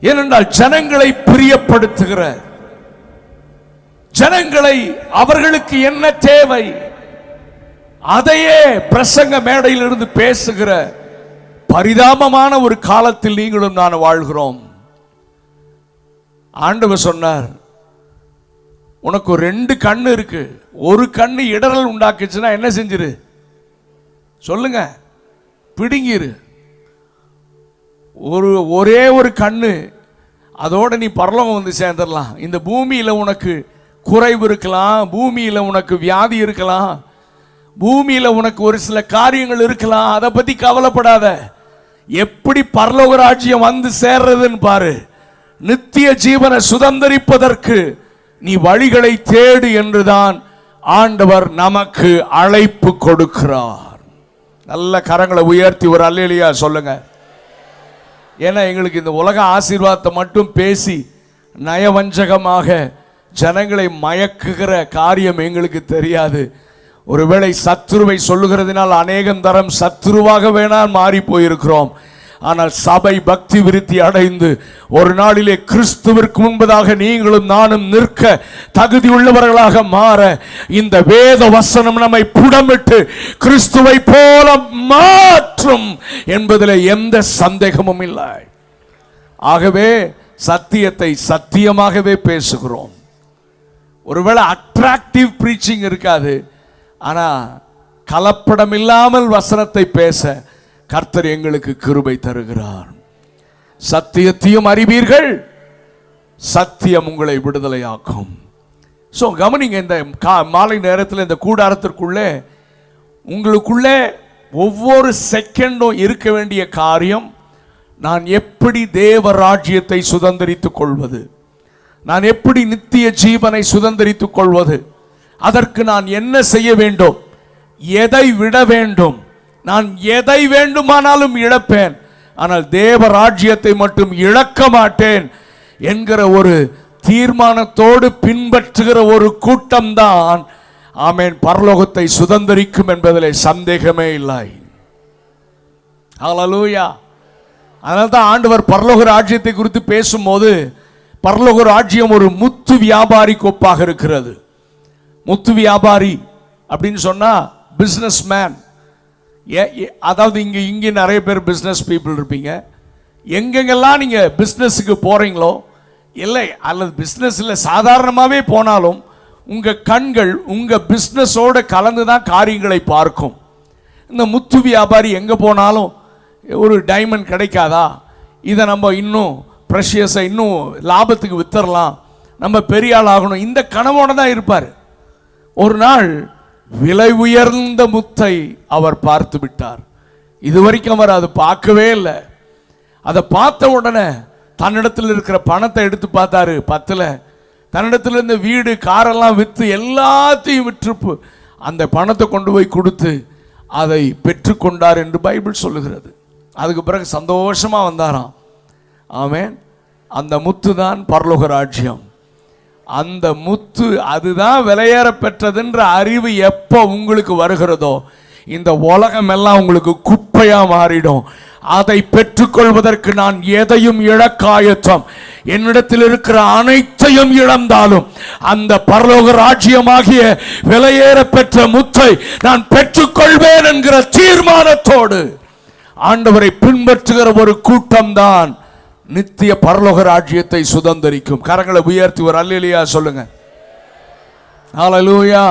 ஏனென்றால் ஜனங்களை பிரியப்படுத்துகிற, ஜனங்களை அவர்களுக்கு என்ன தேவை அதையே பிரசங்க மேடையிலிருந்து பேசுகிற பரிதாபமான ஒரு காலத்தில் நீங்களும் நான் வாழ்கிறோம். ஆண்டவர் சொன்னார், உனக்கு 2 கண்ணு இருக்கு, ஒரு கண்ணு இடரல் உண்டாக்குச்சுன்னா என்ன செஞ்சிரு சொல்லுங்க, பிடுங்கிரு. ஒரே ஒரு கண்ணு, அதோட நீ பரலோகம் வந்து சேர்ந்துடலாம். இந்த பூமியில உனக்கு குறைவு இருக்கலாம், பூமியில உனக்கு வியாதி இருக்கலாம், பூமியில உனக்கு ஒரு சில காரியங்கள் இருக்கலாம், அதை பத்தி கவலைப்படாத. எப்படி பரலோக ராஜ்யம் வந்து சேர்றதுன்னு பாரு. நித்திய ஜீவனை சுதந்தரிப்பதற்கு நீ வழிகளை தேடு என்றுதான் ஆண்டவர் நமக்கு அழைப்பு கொடுக்கிறார். நல்ல கரங்களை உயர்த்தி ஒரு அல்லேலூயா சொல்லுங்க. ஏன்னா எங்களுக்கு இந்த உலக ஆசீர்வாதத்தை மட்டும் பேசி நயவஞ்சகமாக ஜனங்களை மயக்குகிற காரியம் எங்களுக்கு தெரியாது. ஒருவேளை சத்துருவை சொல்லுகிறதுனால் அநேகம் தரம் சத்துருவாக வேணால் மாறி போயிருக்கிறோம். ஆனால் சபை பக்தி விருத்தி அடைந்து ஒரு நாளிலே கிறிஸ்துவிற்கு முன்பதாக நீங்களும் நானும் நிற்க தகுதி உள்ளவர்களாக மாற இந்த வேத வசனம் நம்மை புடமிட்டு கிறிஸ்துவை போல மாற்றும் என்பதில் எந்த சந்தேகமும் இல்லை. ஆகவே சத்தியத்தை சத்தியமாகவே பேசுகிறோம். ஒருவேளை அட்ராக்டிவ் பிரீச்சிங் இருக்காது, ஆனா கலப்படம் இல்லாமல் வசனத்தை பேச கர்த்தர் எங்களுக்கு கிருபை தருகிறார். சத்தியத்தையும் அறிவீர்கள், சத்தியம் உங்களை விடுதலையாக்கும். ஸோ கவனிங்க, இந்த மாலை நேரத்தில் இந்த கூடாரத்திற்குள்ளே உங்களுக்குள்ளே ஒவ்வொரு செகண்டும் இருக்க வேண்டிய காரியம், நான் எப்படி தேவ ராஜ்யத்தை சுதந்திரித்துக் கொள்வது, நான் எப்படி நித்திய ஜீவனை சுதந்திரித்துக் கொள்வது, அதற்கு நான் என்ன செய்ய வேண்டும், எதை விட வேண்டும். நான் எதை வேண்டுமானாலும் இழப்பேன், ஆனால் தேவ ராஜ்யத்தை மட்டும் இழக்க மாட்டேன் என்கிற ஒரு தீர்மானத்தோடு பின்பற்றுகிற ஒரு கூட்டம் தான் ஆமென் பரலோகத்தை சுதந்திரிக்கும் என்பதிலே சந்தேகமே இல்லை. ஹல்லேலூயா. அதனால்தான் ஆண்டவர் பரலோக ராஜ்யத்தை குறித்து பேசும்போது பரலோக ராஜ்யம் ஒரு முத்து வியாபாரிக்கு ஒப்பாக இருக்கிறது. முத்து வியாபாரி அப்படின்னு சொன்னா பிசினஸ் மேன். அதாவது இங்கே நிறைய பேர் பிஸ்னஸ் பீப்புள் இருப்பீங்க. எங்கெங்கெல்லாம் நீங்கள் பிஸ்னஸுக்கு போகிறீங்களோ இல்லை, அல்லது பிஸ்னஸில் சாதாரணமாகவே போனாலும் உங்கள் கண்கள் உங்கள் பிஸ்னஸோடு கலந்து தான் காரியங்களை பார்க்கும். இந்த முத்து வியாபாரி எங்கே போனாலும் ஒரு டைமண்ட் கிடைக்காதா, இதை நம்ம இன்னும் ப்ரெஷியஸை இன்னும் லாபத்துக்கு வித்தரலாம், நம்ம பெரிய ஆள் ஆகணும், இந்த கனவோடு தான் இருப்பார். ஒரு நாள் விலை உயர்ந்த முத்தை அவர் பார்த்து விட்டார். இதுவரைக்கும் அவர் அதை பார்க்கவே இல்லை. அதை பார்த்த உடனே தன்னிடத்தில் இருக்கிற பணத்தை எடுத்து பார்த்தாரு, பத்தில். தன்னிடத்தில் இருந்த வீடு காரெல்லாம் விற்று எல்லாத்தையும் விற்று அந்த பணத்தை கொண்டு போய் கொடுத்து அதை பெற்றுக்கொண்டார் என்று பைபிள் சொல்லுகிறது. அதுக்கு பிறகு சந்தோஷமா வந்தாராம். ஆமென். அந்த முத்து தான் பரலோக ராஜ்யம். அந்த முத்து அதுதான் விலையேற பெற்றதுன்ற அறிவு எப்போ உங்களுக்கு வருகிறதோ இந்த உலகம் எல்லாம் உங்களுக்கு குப்பையா மாறிடும். அதை பெற்றுக்கொள்வதற்கு நான் எதையும் இழக்காயத்தம், என்னிடத்தில் இருக்கிற அனைத்தையும் இழந்தாலும் அந்த பரலோக ராஜ்யமாகிய விலையேற பெற்ற முத்தை நான் பெற்றுக்கொள்வேன் என்கிற தீர்மானத்தோடு ஆண்டவரை பின்பற்றுகிற ஒரு கூட்டம் தான் நித்திய பரலோக ராஜ்யத்தை சுதந்திரிக்கும். கரங்களை உயர்த்தி ஒரு அல்லேலூயா சொல்லுங்க. ஹல்லேலூயா.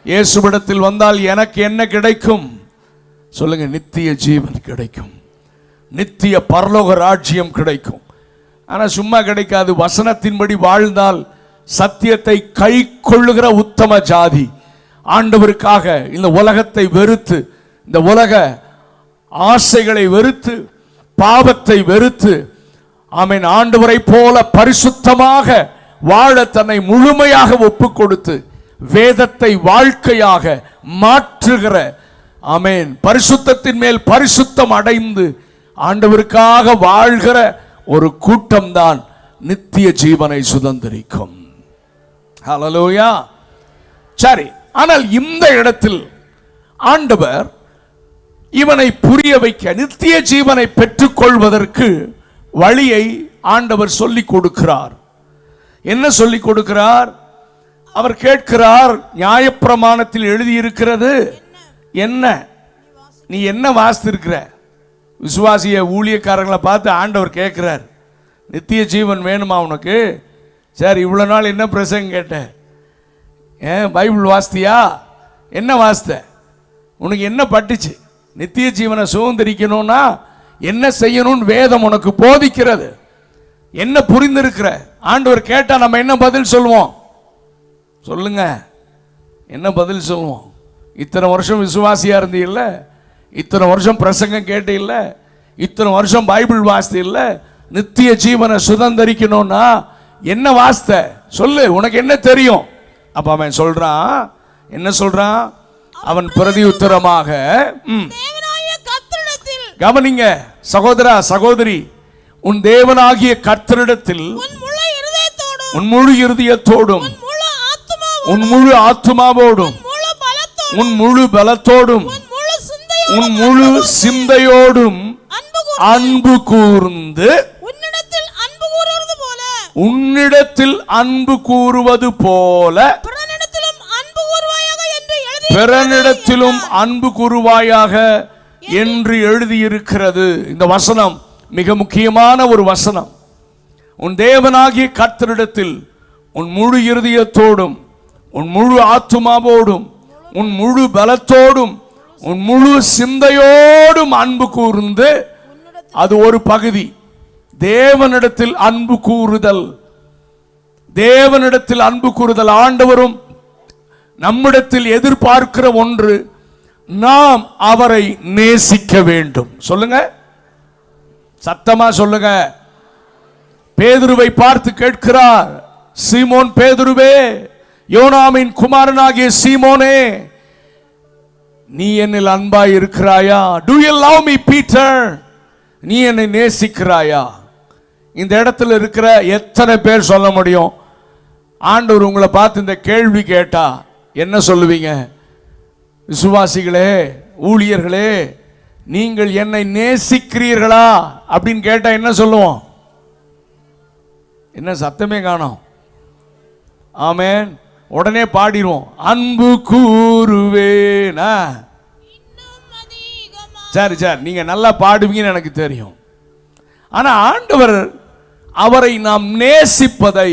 இயேசுவிடத்தில் வந்தால் எனக்கு என்ன கிடைக்கும் சொல்லுங்க? நித்திய ஜீவன் கிடைக்கும், நித்திய பரலோக ராஜ்யம் கிடைக்கும். ஆனா சும்மா கிடைக்காது. வசனத்தின்படி வாழ்ந்தால் சத்தியத்தை கை கொள்ளுகிற உத்தம ஜாதி, ஆண்டவருக்காக இந்த உலகத்தை வெறுத்து, இந்த உலக ஆசைகளை வெறுத்து, பாவத்தை வெறுத்து, ஆமென், ஆண்டவரை போல பரிசுத்தமாக வாழ தன்னை முழுமையாக ஒப்பு கொடுத்து வேதத்தை வாழ்க்கையாக மாற்றுகிற, ஆமென், பரிசுத்தத்தின் மேல் பரிசுத்தம் அடைந்து ஆண்டவருக்காக வாழ்கிற ஒரு கூட்டம் தான் நித்திய ஜீவனை சுதந்திரிக்கும். ஹல்லேலூயா. சரி, ஆனால் இந்த இடத்தில் ஆண்டவர் இவனை புரிய வைக்க, நித்திய ஜீவனை பெற்றுக் கொள்வதற்கு வழியை ஆண்டவர் சொல்லிக் கொடுக்கிறார். என்ன சொல்லிக் கொடுக்கிறார்? அவர் கேட்கிறார், நியாயப்பிரமாணத்தில் எழுதியிருக்கிறது என்ன? நீ என்ன வாசித்திருக்கிற? விசுவாசிய ஊழியக்காரங்களை பார்த்து ஆண்டவர் கேட்கிறார், நித்திய ஜீவன் வேணுமா உனக்கு? சரி, இவ்வளோ நாள் என்ன பிரசங்கம் கேட்ட? பைபிள் வாசித்தியா? என்ன வாசித்த? உனக்கு என்ன பட்டுச்சு? நித்திய ஜீவனை சுதந்திரிக்கணும்னா என்ன செய்யணும்னு வேதம் உனக்கு போதிக்கிறது. என்ன புரிந்திருக்கிற? ஆண்டவர் கேட்டா நம்ம என்ன பதில் சொல்லுவோம்? சொல்லுங்க, என்ன பதில் சொல்லுவோம்? இத்தனை வருஷம் விசுவாசியா இருந்தீ இல்ல, இத்தனை வருஷம் பிரசங்கம் கேட்டு இல்ல, இத்தனை வருஷம் பைபிள் வாசித்து இல்ல, நித்திய ஜீவனை சுதந்திரிக்கணும்னா என்ன வாசித்த சொல்லு, உனக்கு என்ன தெரியும்? அப்ப அவன் சொல்றான், என்ன சொல்றான்? அவன் பிரதி உத்தரமாக, கவனிங்க சகோதரா சகோதரி, உன் தேவனாகிய கர்த்தரிடத்தில் உன் முழு இருதயத்தோடும் உன் முழு ஆத்துமாவோடும் உன் முழு பலத்தோடும் உன் முழு சிந்தையோடும் அன்பு கூர்ந்து உன்னிடத்தில் அன்பு கூறுவது போல பிறனிடத்திலும் அன்பு கூறுவாயாக என்று எழுதியிருக்கிறது. இந்த வசனம் மிக முக்கியமான ஒரு வசனம். உன் தேவனாகிய கர்த்தரிடத்தில் உன் முழு இருதயத்தோடும் உன் முழு ஆத்துமாவோடும் உன் முழு பலத்தோடும் உன் முழு சிந்தையோடும் அன்பு கூர்ந்து, அது ஒரு பகுதி. தேவனிடத்தில் அன்பு கூறுதல், தேவனிடத்தில் அன்பு கூறுதல் ஆண்டவரும் நம்மிடத்தில் எதிர்பார்க்கிற ஒன்று. நாம் அவரை நேசிக்க வேண்டும். சொல்லுங்க, சத்தமா சொல்லுங்க. பேதுருவை பார்த்து கேட்கிறார், சீமோன் பேதுருவே, யோனாமின் குமாரனாகிய சீமோனே, நீ என்னில் அன்பாய் இருக்கிறாயா? Do you love me, Peter? நீ என்னை நேசிக்கிறாயா? இந்த இடத்துல இருக்கிற எத்தனை பேர் சொல்ல முடியும்? ஆண்டவர் உங்களை பார்த்து இந்த கேள்வி கேட்டா என்ன சொல்லுவீங்க? விசுவாசிகளே, ஊழியர்களே, நீங்கள் என்னை நேசிக்கிறீர்களா அப்படின்னு கேட்டா என்ன சொல்லுவோம்? என்ன சத்தமே காணோம்? ஆமென். உடனே பாடிடுவோம், அன்பு கூறுவேனா. சரி சரி, நீங்க நல்லா பாடுவீங்கன்னு எனக்கு தெரியும். ஆனா ஆண்டவர் அவரை நாம் நேசிப்பதை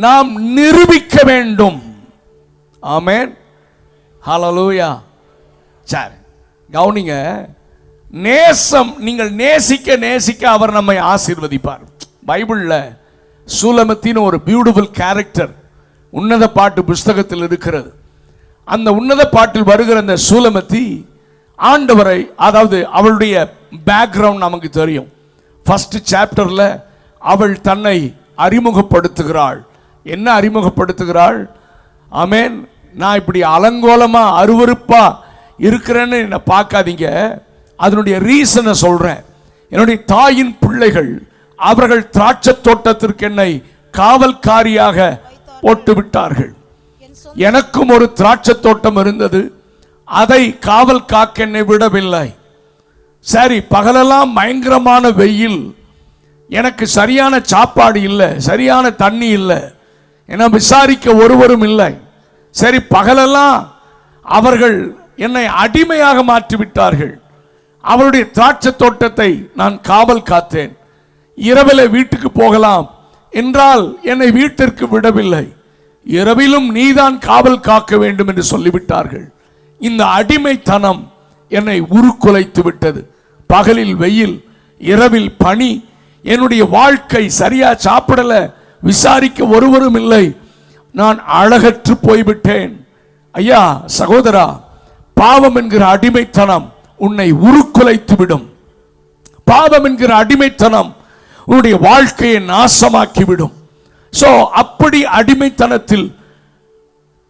நாம் நிரூபிக்க வேண்டும். ஆமென், ஹல்லேலூயா. சரி, கவனிங்க. நேசம், நீங்கள் நேசிக்க நேசிக்க அவர் நம்மை ஆசீர்வதிப்பார். பைபிள்ல சூலமத்தின் ஒரு பியூட்டிஃபுல் கேரக்டர் உன்னத பாட்டு புஸ்தகத்தில் இருக்கிறது. அந்த உன்னத பாட்டில் வருகிற அந்த சூலமத்தி ஆண்டவரை, அதாவது அவளுடைய பேக்ரவுண்ட் நமக்கு தெரியும். ஃபர்ஸ்ட் சாப்டர்ல அவள் தன்னை அறிமுகப்படுத்துகிறாள். என்ன அறிமுகப்படுத்துகிறாள்? ஆமென். நான் இப்படி அலங்கோலமா அருவருப்பா இருக்கிறேன்னு என்ன பார்க்காதீங்க, அதனுடைய ரீசனை சொல்றேன். என்னுடைய தாயின் பிள்ளைகள் அவர்கள் திராட்சை தோட்டத்திற்கு என்னை காவல்காரியாக போட்டு விட்டார்கள். எனக்கும் ஒரு திராட்சை தோட்டம் இருந்தது, அதை காவல் காக்க என்னை விடவில்லை. சரி, பகலெல்லாம் பயங்கரமான வெயில், எனக்கு சரியான சாப்பாடு இல்லை, சரியான தண்ணி இல்லை, என விசாரிக்க ஒருவரும் இல்லை. சரி, பகலெல்லாம் அவர்கள் என்னை அடிமையாக மாற்றிவிட்டார்கள். அவருடைய திராட்சை தோட்டத்தை நான் காவல் காத்தேன். இரவிலே வீட்டுக்கு போகலாம் என்றால் என்னை வீட்டிற்கு விடவில்லை. இரவிலும் நீதான் காவல் காக்க வேண்டும் என்று சொல்லிவிட்டார்கள். இந்த அடிமைத்தனம் என்னை உருக்குலைத்து விட்டது. பகலில் வெயில், இரவில் பனி, என்னுடைய வாழ்க்கை சரியா சாப்பிடல, விசாரிக்க ஒருவரும் இல்லை. நான் அழகற்று போய்விட்டேன். ஐயா சகோதரா, பாவம் என்கிற அடிமைத்தனம் உன்னை உருக்குலைத்து விடும். பாவம் என்கிற அடிமைத்தனம் உன்னுடைய வாழ்க்கையை நாசமாக்கிவிடும். சோ அப்படி அடிமைத்தனத்தில்,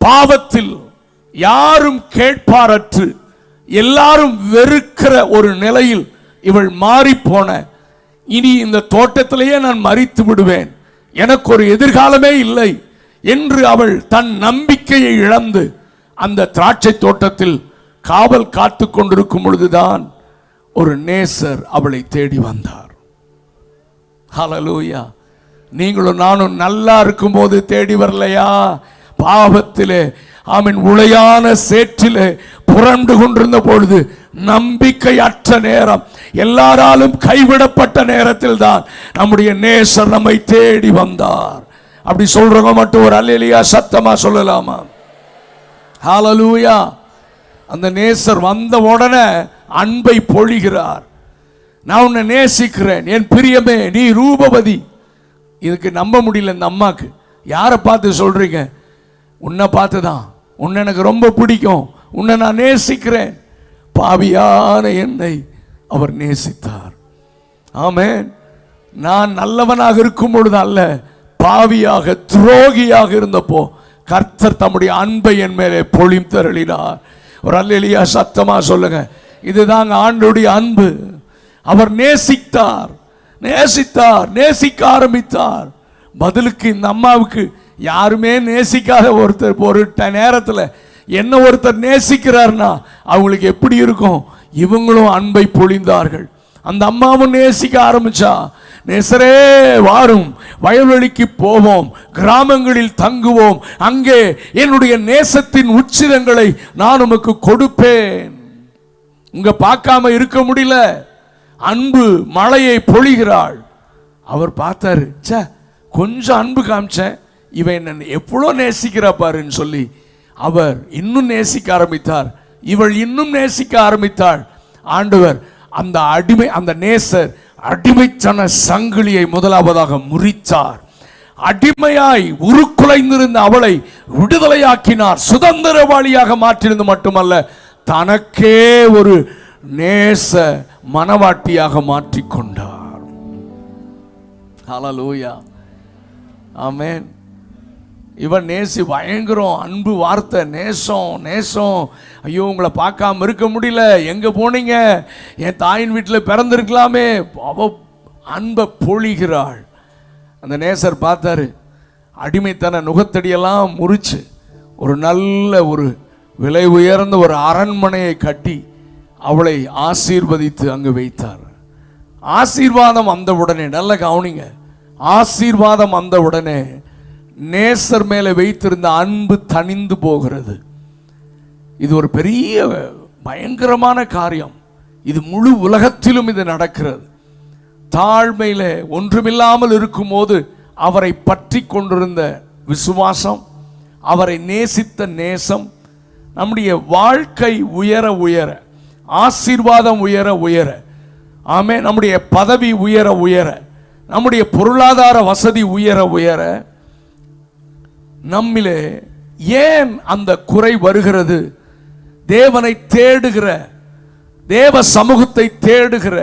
பாவத்தில் யாரும் கேட்பாரற்று எல்லாரும் வெறுக்கிற ஒரு நிலையில் இவள் மாறி போன, இனி இந்த தோட்டத்திலேயே நான் மரித்து விடுவேன், எனக்கு ஒரு எதிர்காலமே இல்லை என்று அவள் தன் நம்பிக்கையை இழந்து அந்த திராட்சை தோட்டத்தில் காவல் காத்து கொண்டிருக்கும் பொழுதுதான் ஒரு நேசர் அவளை தேடி வந்தார். ஹல்லேலூயா. நீங்களும் நானும் நல்லா இருக்கும்போது தேடி வரலையா? பாவத்திலே ஆமென் உளையான சேற்றிலே புரண்டு கொண்டிருந்த பொழுது, நம்பிக்கை அற்ற நேரம், எல்லாராலும் கைவிடப்பட்ட நேரத்தில் தான் நம்முடைய நேசர் நம்மை தேடி வந்தார். அப்படி சொல்றவங்க மட்டும் ஒரு அல்லேலூயா சத்தமா சொல்லலாமா? ஹல்லேலூயா. அந்த நேசர் வந்த உடனே அன்பை பொழிகிறார். நான் உன்னை நேசிக்கிறேன் என் பிரியமே, நீ ரூபவதி. இதுக்கு நம்ப முடியல இந்த அம்மாக்கு. யாரை பார்த்து சொல்றீங்க? உன்னை பார்த்து தான். உன்னை எனக்கு ரொம்ப பிடிக்கும், உன்னை நான் நேசிக்கிறேன். பாவியான என்னை அவர் நேசித்தார். ஆமென். நான் நல்லவனாக இருக்கும் பொழுது அல்ல, பாவியாக துரோகியாக இருந்தப்போ கர்த்தர் தம்முடைய அன்பை என் மேலே பொழிந்தருளினார். ஒரு அல்லேலூயா சத்தமா சொல்லுங்க. இதுதாங்க ஆண்டவருடைய அன்பு. அவர் நேசித்தார், நேசித்தார், நேசிக்க ஆரம்பித்தார். பதிலுக்கு இந்த அம்மாவுக்கு யாருமே நேசிக்காத ஒருத்தர் ஒரு நேரத்தில் என்ன ஒருத்தர் நேசிக்கிறார்னா அவங்களுக்கு எப்படி இருக்கும்? இவங்களும் அன்பை பொழிந்தார்கள். அந்த அம்மாவும் நேசிக்க ஆரம்பிச்சா. நேசரே வாரும், வயல்வெளிக்கு போவோம், கிராமங்களில் தங்குவோம், அங்கே என்னுடைய நேசத்தின் உச்சிரங்களை நான் உமக்கு கொடுப்பேன். உங்க பார்க்காம இருக்க முடியல. அன்பு மழையை பொழிகிறாள். அவர் பார்த்தாரு, சே கொஞ்சம் அன்பு காமிச்சேன், இவன் என்ன எவ்வளோ நேசிக்கிறா பாருன்னு சொல்லி அவர் இன்னும் நேசிக்க ஆரம்பித்தார். இவள் இன்னும் நேசிக்க ஆரம்பித்தாள். ஆண்டவர் அந்த அடிமை, அந்த நேசர் அடிமைத்தன சங்கிலியை முதலாவதாக முறித்தார். அடிமையாய் உருக்குலைந்திருந்த அவளை விடுதலையாக்கினார். சுதந்திரவாளியாக மாற்றினது மட்டுமல்ல, தனக்கே ஒரு நேச மனவாட்டியாக மாற்றிக்கொண்டார். ஹல்லேலூயா. ஆமென். இவன் நேசி பயங்கரம் அன்பு வார்த்தை, நேசம் நேசம். ஐயோ உங்களை பார்க்காம இருக்க முடியல, எங்க போனீங்க, என் தாயின் வீட்டில் பிறந்திருக்கலாமே. அவ அன்பை பொழிகிறாள். அந்த நேசர் பார்த்தாரு, அடிமைத்தன நுகத்தடியெல்லாம் முறிச்சு ஒரு நல்ல ஒரு விலை உயர்ந்த ஒரு அரண்மனையை கட்டி அவளை ஆசீர்வதித்து அங்கு வைத்தார். ஆசீர்வாதம் அந்த உடனே, நல்ல கவனிங்க, ஆசீர்வாதம் அந்த உடனே நேசர் மேலே வைத்திருந்த அன்பு தணிந்து போகிறது. இது ஒரு பெரிய பயங்கரமான காரியம். இது முழு உலகத்திலும் இது நடக்கிறது. தாழ்மையில ஒன்றுமில்லாமல் இருக்கும்போது அவரை பற்றி கொண்டிருந்த விசுவாசம், அவரை நேசித்த நேசம், நம்முடைய வாழ்க்கை உயர உயர, ஆசீர்வாதம் உயர உயர, ஆமே, நம்முடைய பதவி உயர உயர, நம்முடைய பொருளாதார வசதி உயர உயர, நம்மிலே ஏன் அந்த குறை வருகிறது? தேவனை தேடுகிற, தேவ சமூகத்தை தேடுகிற,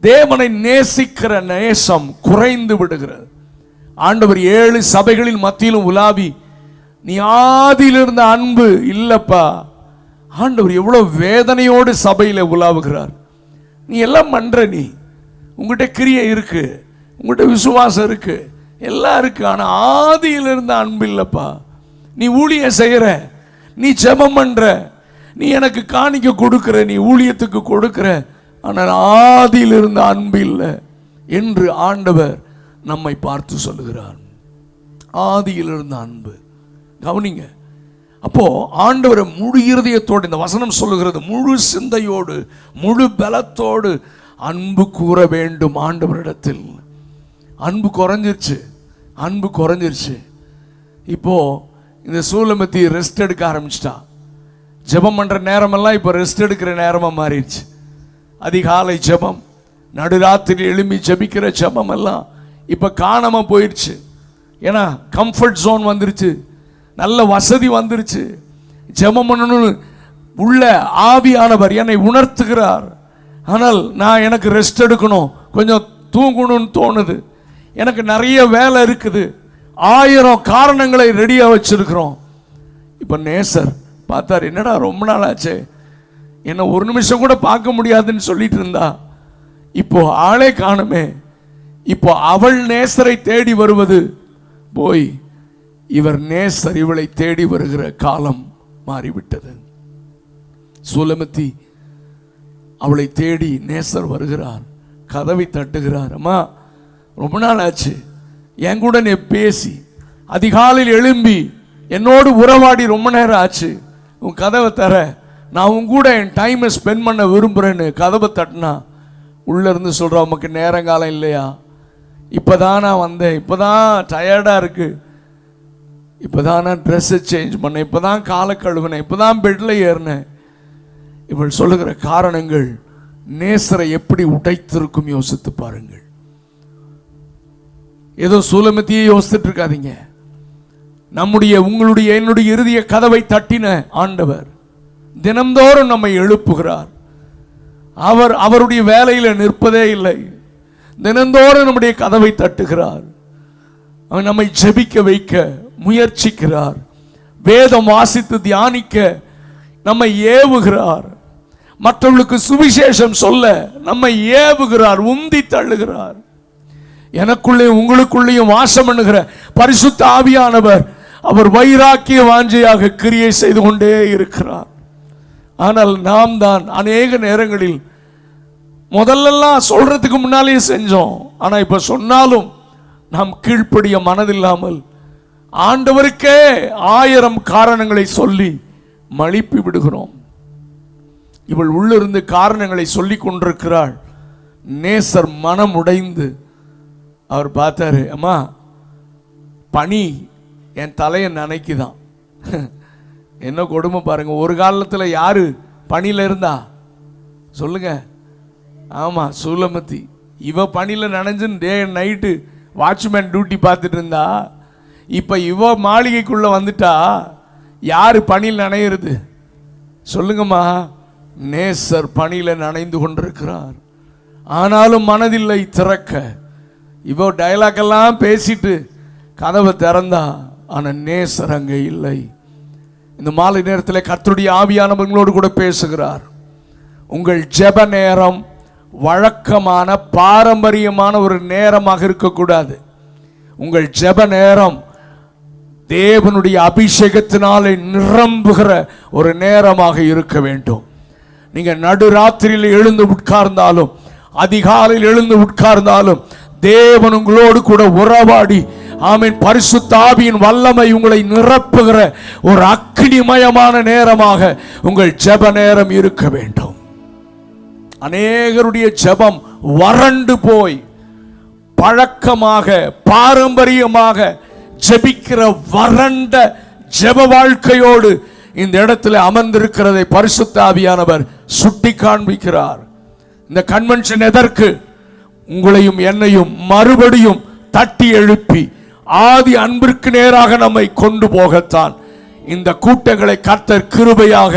தேவனை நேசிக்கிற நேசம் குறைந்து விடுகிறது. ஆண்டவர் 7 சபைகளில் மத்தியிலும் உலாவி, நீ ஆதியில் இருந்த அன்பு இல்லப்பா. ஆண்டவர் எவ்வளவு வேதனையோடு சபையில உலாவுகிறார். நீ எல்லாம் பண்ற, நீ உங்ககிட்ட கிரியை இருக்கு, உங்ககிட்ட விசுவாசம் இருக்கு, எல்லாம் இருக்கு, ஆனா ஆதியில் இருந்த அன்பு இல்லப்பா. நீ ஊழியம் செய்யற, நீ ஜெபம் பண்ற, நீ எனக்கு காணிக்க கொடுக்கிற, நீ ஊழியத்துக்கு கொடுக்கிற, ஆனால் ஆதியில் இருந்த அன்பு இல்லை என்று ஆண்டவர் நம்மை பார்த்து சொல்லுகிறார். ஆதியில் இருந்த அன்பு. கவனிங்க. அப்போ ஆண்டவரை முழு இருதயத்தோடு, இந்த வசனம் சொல்லுகிறது, முழு சிந்தையோடு முழு பலத்தோடு அன்பு கூற வேண்டும் ஆண்டவரிடத்தில். அன்பு குறைஞ்சிருச்சு, அன்பு குறைஞ்சிருச்சு. இப்போ இந்த சூலமத்தி ரெஸ்ட் எடுக்க ஆரம்பிச்சிட்டா. ஜெபம் பண்ற நேரமெல்லாம் இப்போ ரெஸ்ட் எடுக்கிற நேரமா மாறிடுச்சு. அதிகாலை ஜெபம், நடுராத்திரி எழும்பி ஜெபிக்கிற ஜெபம் எல்லாம் இப்போ காணாம போயிடுச்சு. ஏன்னா கம்ஃபர்ட் ஜோன் வந்துருச்சு, நல்ல வசதி வந்துருச்சு. ஜெபம் பண்ணணும்னு உள்ள ஆவியானவர் என்னை உணர்த்துகிறார். ஆனால் நான் எனக்கு ரெஸ்ட் எடுக்கணும், கொஞ்சம் தூங்கணும்னு தோணுது, எனக்கு நிறைய வேலை இருக்குது, 1000 காரணங்களை ரெடியாக வச்சிருக்கிறோம். இப்போ நேசர் பார்த்தார், என்னடா ரொம்ப நாள் ஆச்சு, என்னை ஒரு நிமிஷம் கூட பார்க்க முடியாதுன்னு சொல்லிட்டு இருந்தா, இப்போ ஆளே காணுமே. இப்போ அவள் நேசரை தேடி வருவது போய் இவர் நேசர் இவளை தேடி வருகிற காலம் மாறிவிட்டது. சூலமத்தி அவளை தேடி நேசர் வருகிறார், கதவை தட்டுகிறார். அம்மா ரொம்ப நாள் ஆச்சு என் கூட நீ பேசி, அதிகாலையில் எழும்பி என்னோடு உறவாடி ரொம்ப நேரம் ஆச்சு, உன் கதவை தர, நான் உன் கூட என் டைமை ஸ்பெண்ட் பண்ண விரும்புகிறேன்னு கதவை தட்டினா உள்ளேருந்து சொல்கிறேன், உமக்கு நேரங்காலம் இல்லையா? இப்போ தான் நான் வந்தேன், இப்போ தான் டயர்டாக இருக்குது, இப்போ தான் நான் ட்ரெஸ்ஸை சேஞ்ச் பண்ணேன், இப்போ தான் காலை கழுவினேன், இப்போ தான் பெட்டில் ஏறினேன். இவள் சொல்லுகிற காரணங்கள் நேசரை எப்படி உடைத்திருக்கும் யோசித்து பாருங்கள். ஏதோ சூலமத்தியே யோசித்துட்டு இருக்காதீங்க. நம்முடைய உங்களுடைய என்னுடைய இறுதிய கதவை தட்டின ஆண்டவர் தினம்தோறும் நம்மை எழுப்புகிறார். அவர் அவருடைய வேலையில் நிற்பதே இல்லை. தினந்தோறும் நம்முடைய கதவை தட்டுகிறார். அவர் நம்மை ஜெபிக்க வைக்க முயற்சிக்கிறார். வேதம் வாசித்து தியானிக்க நம்மை ஏவுகிறார். மற்றவர்களுக்கு சுவிசேஷம் சொல்ல நம்மை ஏவுகிறார், உந்தி தள்ளுகிறார். எனக்குள்ளே உங்களுக்குள்ளேயும் வாசம் பண்ணுகிற பரிசுத்த ஆவியானவர் அவர் வைராக்கிய வாஞ்சையாக கிரியை செய்து கொண்டே இருக்கிறார். ஆனால் நாம் தான் அநேக நேரங்களில் முதல்லலாம் சொல்றதுக்கு முன்னாலேயே செஞ்சோம். ஆனா இப்ப சொன்னாலும் நாம் கீழ்ப்படிய மனதில்லாமல் ஆண்டவருக்கே 1000 காரணங்களை சொல்லி மழுப்பி விடுகிறோம். இவள் உள்ளிருந்து காரணங்களை சொல்லி கொண்டிருக்கிறாள். நேசர் மனம் உடைந்து அவர் பார்த்தாரு, அம்மா பனி என் தலையை நனைக்குதான். என்ன கொடுமை பாருங்க. ஒரு காலத்தில் யாரு பனியில் இருந்தா சொல்லுங்க? ஆமா, சூலமத்தி. இவ பனியில் நனைஞ்சுன்னு டே நைட்டு வாட்ச்மேன் டியூட்டி பார்த்துட்டு இருந்தா, இப்போ இவ மாளிகைக்குள்ள வந்துட்டா யாரு பனியில் நனையிறது சொல்லுங்கம்மா? நேசர் பனியில் நனைந்து கொண்டிருக்கிறார். ஆனாலும் மனதில்லை திறக்க. இவோ டயலாக் எல்லாம் பேசிட்டு கதவை திறந்தா, ஆனா நேசர் அங்கே இல்லை. இந்த மாலை நேரத்தில் கர்த்தருடைய ஆவியானவர்களோடு கூட பேசுகிறார். உங்கள் ஜெப நேரம் வழக்கமான பாரம்பரியமான ஒரு நேரமாக இருக்கக்கூடாது. உங்கள் ஜெப நேரம் தேவனுடைய அபிஷேகத்தினாலே நிரம்புகிற ஒரு நேரமாக இருக்க வேண்டும். நீங்க நடுராத்திரியில் எழுந்து உட்கார்ந்தாலும் அதிகாலையில் எழுந்து உட்கார்ந்தாலும் தேவன் உங்களோடு கூட உறவாடி, ஆமென், பரிசுத்த ஆவியின் வல்லமை உங்களை நிரப்புகிற ஒரு அக்கினிமயமான நேரமாக உங்கள் ஜெப நேரம் இருக்க வேண்டும். அநேகருடைய ஜெபம் வறண்டு போய் பழக்கமாக பாரம்பரியமாக ஜெபிக்கிற வறண்ட ஜெப வாழ்க்கையோடு இந்த இடத்துல அமர்ந்திருக்கிறதை பரிசுத்த ஆவியானவர் சுட்டி காண்பிக்கிறார். இந்த கன்வென்ஷன் எதற்கு? உங்களையும் என்னையும் மறுபடியும் தட்டி எழுப்பி ஆதி அன்பிற்கு நேராக நம்மை கொண்டு போகத்தான் இந்த கூட்டங்களை கர்த்தர் கிருபையாக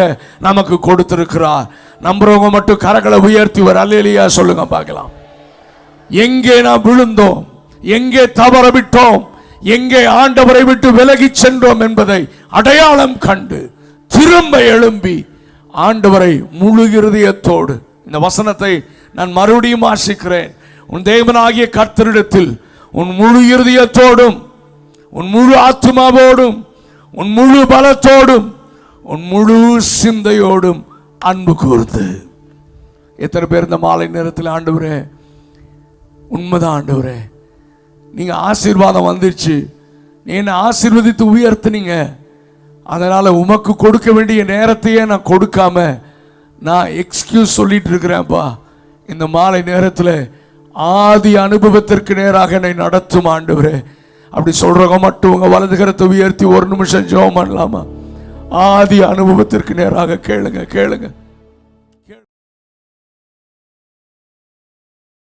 நமக்கு கொடுத்திருக்கிறார். நம்புறவங்க மட்டும் கரங்களை உயர்த்தி ஒரு அல்லேலூயா சொல்லுங்க பார்க்கலாம். எங்கே நாம் விழுந்தோம், எங்கே தவற விட்டோம், எங்கே ஆண்டவரை விட்டு விலகி சென்றோம் என்பதை அடையாளம் கண்டு திரும்ப எழும்பி ஆண்டவரை முழு இருதயத்தோடு, இந்த வசனத்தை நான் மறுபடியும் வாசிக்கிறேன், உன் தேவனாகிய கர்த்தரிடத்தில் உன் முழு இருதயத்தோடும் உன் முழு ஆத்துமாவோடும் உன் முழு பலத்தோடும் உன் முழு சிந்தையோடும் அன்பு கூர்ந்து. எத்தனை பேர் இந்த மாலை நேரத்தில் ஆண்டவரே, உண்மைதான் ஆண்டவரே, நீங்க ஆசீர்வாதம் வந்துருச்சு, நீ என்ன ஆசீர்வதித்து உயர்த்தினீங்க, அதனால உமக்கு கொடுக்க வேண்டிய நேரத்தையே நான் கொடுக்காம நான் எக்ஸ்கியூஸ் சொல்லிட்டு இருக்கிறேன்ப்பா. இந்த மாலை நேரத்தில் ஆதி அனுபவத்திற்கு நேராக என்னை நடத்தும் ஆண்டவரே. அப்படி சொல்றவங்க மட்டும் உங்க வலது கரத்தை உயர்த்தி ஒரு நிமிஷம் ஜெபம் பண்ணலாமா? ஆதி அனுபவத்திற்கு நேராக கேளுங்க கேளுங்க.